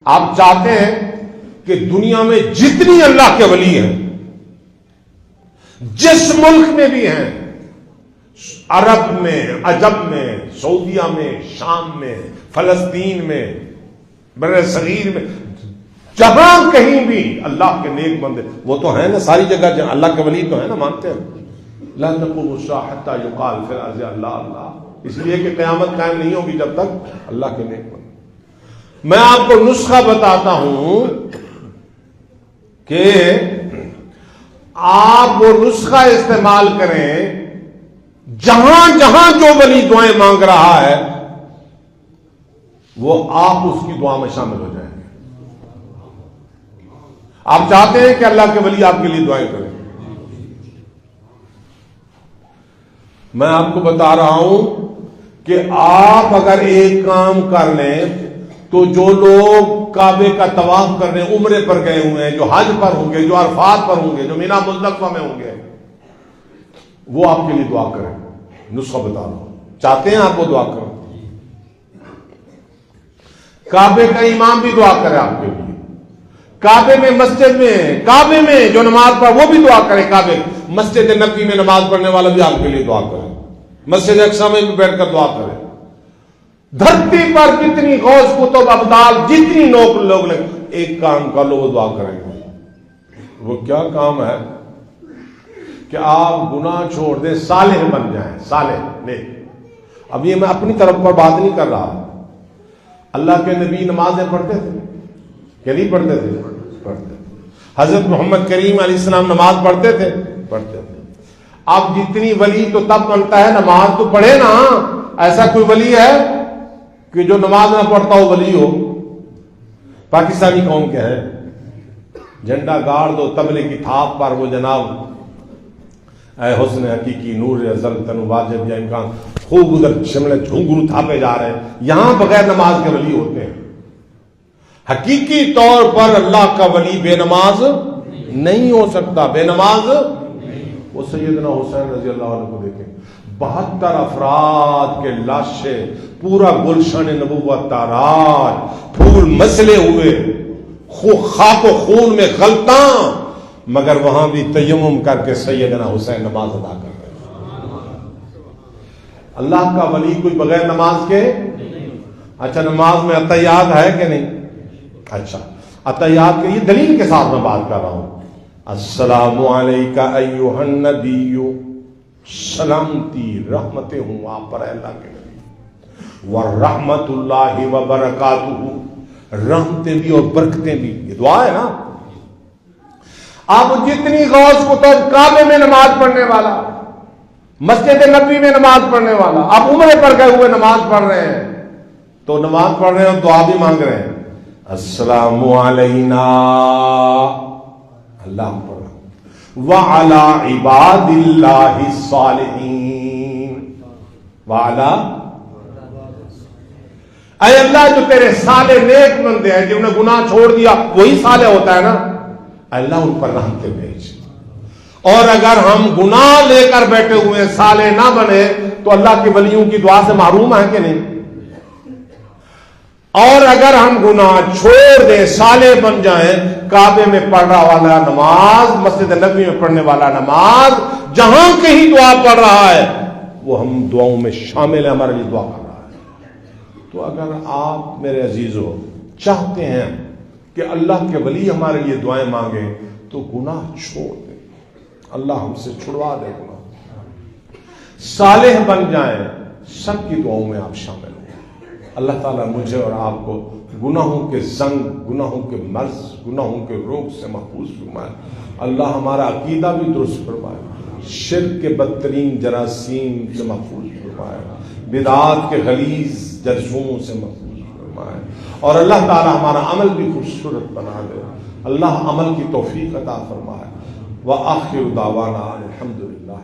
آپ چاہتے ہیں کہ دنیا میں جتنی اللہ کے ولی ہیں، جس ملک میں بھی ہیں، عرب میں، عجم میں، سعودیہ میں، شام میں، فلسطین میں، بر صغیر میں، جہاں کہیں بھی اللہ کے نیک بندے وہ تو ہیں نا، ساری جگہ اللہ کے ولی تو ہیں نا، مانتے ہیں لا تقوم الساعة حتى يقال في الارض اللہ اللہ، اس لیے کہ قیامت قائم نہیں ہوگی جب تک اللہ کے نیک بندے۔ میں آپ کو نسخہ بتاتا ہوں کہ آپ وہ نسخہ استعمال کریں، جہاں جہاں جو ولی دعائیں مانگ رہا ہے وہ آپ اس کی دعا میں شامل ہو جائیں گے۔ آپ چاہتے ہیں کہ اللہ کے ولی آپ کے لیے دعائیں کریں، میں آپ کو بتا رہا ہوں کہ آپ اگر ایک کام کر لیں تو جو لوگ کعبے کا طواف کرنے عمرے پر گئے ہوئے ہیں، جو حج پر ہوں گے، جو عرفات پر ہوں گے، جو مینا مزدلفہ میں ہوں گے، وہ آپ کے لیے دعا کریں۔ نسخہ بتا رہا ہوں، چاہتے ہیں آپ وہ دعا کریں؟ کعبے کا امام بھی دعا کرے آپ کے لیے، کعبے میں مسجد میں، کعبے میں جو نماز پڑھ وہ بھی دعا کرے، کعبے مسجد نبوی میں نماز پڑھنے والا بھی آپ کے لیے دعا کرے، مسجد اقصی میں بھی بیٹھ کر دعا کرے۔ دھرتی پر جتنی غوث کتب ابدال جتنی لوگ لیں، ایک کام کر لو، وہ دعا کریں گے۔ وہ کیا کام ہے کہ آپ گناہ چھوڑ دیں، صالح بن جائیں، صالح نیک۔ اب یہ میں اپنی طرف پر بات نہیں کر رہا، اللہ کے نبی نمازیں پڑھتے تھے کہ نہیں پڑھتے تھے؟ پڑھتے تھے۔ حضرت محمد کریم علیہ السلام نماز پڑھتے تھے؟ پڑھتے تھے۔ اب جتنی ولی تو تب بنتا ہے نماز تو پڑھے نا، ایسا کوئی ولی ہے کہ جو نماز نہ پڑھتا ہو ولی ہو؟ پاکستانی قوم کے ہیں، جھنڈا گاڑ دو تبلے کی تھاپ پر، وہ جناب اے حسن حقیقی نور ازل تنو واجب یا امکان، خوب ادھر شملے جھنگرو تھاپے جا رہے ہیں، یہاں بغیر نماز کے ولی ہوتے ہیں۔ حقیقی طور پر اللہ کا ولی بے نماز نہیں ہو سکتا، بے نماز۔ وہ سیدنا حسین رضی اللہ عنہ کو دیکھیں، 72 افراد کے لاشیں، پورا گلشن نبوت تاراج، پھول مسلے ہوئے، خاک و خون میں غلطاں، مگر وہاں بھی تیمم کر کے سیدنا حسین نماز ادا کر رہے ہیں۔ اللہ کا ولی کوئی بغیر نماز کے؟ اچھا، نماز میں عطیات ہے کہ نہیں؟ اچھا، عطیات کے یہ دلیل کے ساتھ میں بات کر رہا ہوں۔ السلام علیکہ ایھا النبی، سلامتی رحمتیں ہوں آپ پر اللہ کے نبی، ورحمت اللہ وبرکاتہ، رحمتیں بھی اور برکتیں بھی، یہ دعا ہے نا۔ اب جتنی غوث کتب، کعبے میں نماز پڑھنے والا، مسجد نبوی میں نماز پڑھنے والا، اب عمرے پر گئے ہوئے نماز پڑھ رہے ہیں، تو نماز پڑھ رہے ہیں اور دعا بھی مانگ رہے ہیں، السلام علینا، اللہ پڑھ رہا ہوں، وعلی عباد اللہ الصالحین، وعلی، اے اللہ جو تیرے صالح نیک بندے ہیں، جنہوں نے گناہ چھوڑ دیا، وہی صالح ہوتا ہے نا، اللہ ان پر رحمتیں بھیج۔ اور اگر ہم گناہ لے کر بیٹھے ہوئے صالح نہ بنے تو اللہ کے ولیوں کی دعا سے محروم ہیں کہ نہیں؟ اور اگر ہم گناہ چھوڑ دیں، صالح بن جائیں، کعبے میں پڑھنے والا نماز، مسجد نبوی میں پڑھنے والا نماز، جہاں کہیں دعا پڑھ رہا ہے وہ ہم دعاؤں میں شامل ہے، ہمارے لیے دعا کر رہا ہے۔ تو اگر آپ میرے عزیزو چاہتے ہیں کہ اللہ کے ولی ہمارے لیے دعائیں مانگیں تو گناہ چھوڑ دیں، اللہ ہم سے چھڑوا دے گناہ، صالح بن جائیں، سب کی دعاؤں میں آپ شامل ہوں۔ اللہ تعالیٰ مجھے اور آپ کو گناہوں کے زنگ، گناہوں کے مرض، گناہوں کے روگ سے محفوظ فرمائے۔ اللہ ہمارا عقیدہ بھی درست فرمائے، شرک کے بدترین جراثیم سے محفوظ فرمائے، بدعات کے غلیظ جرثوموں سے محفوظ فرمائے، اور اللہ تعالیٰ ہمارا عمل بھی خوبصورت بنا دے۔ اللہ عمل کی توفیق عطا فرمائے۔ وآخر دعوانا الحمدللہ۔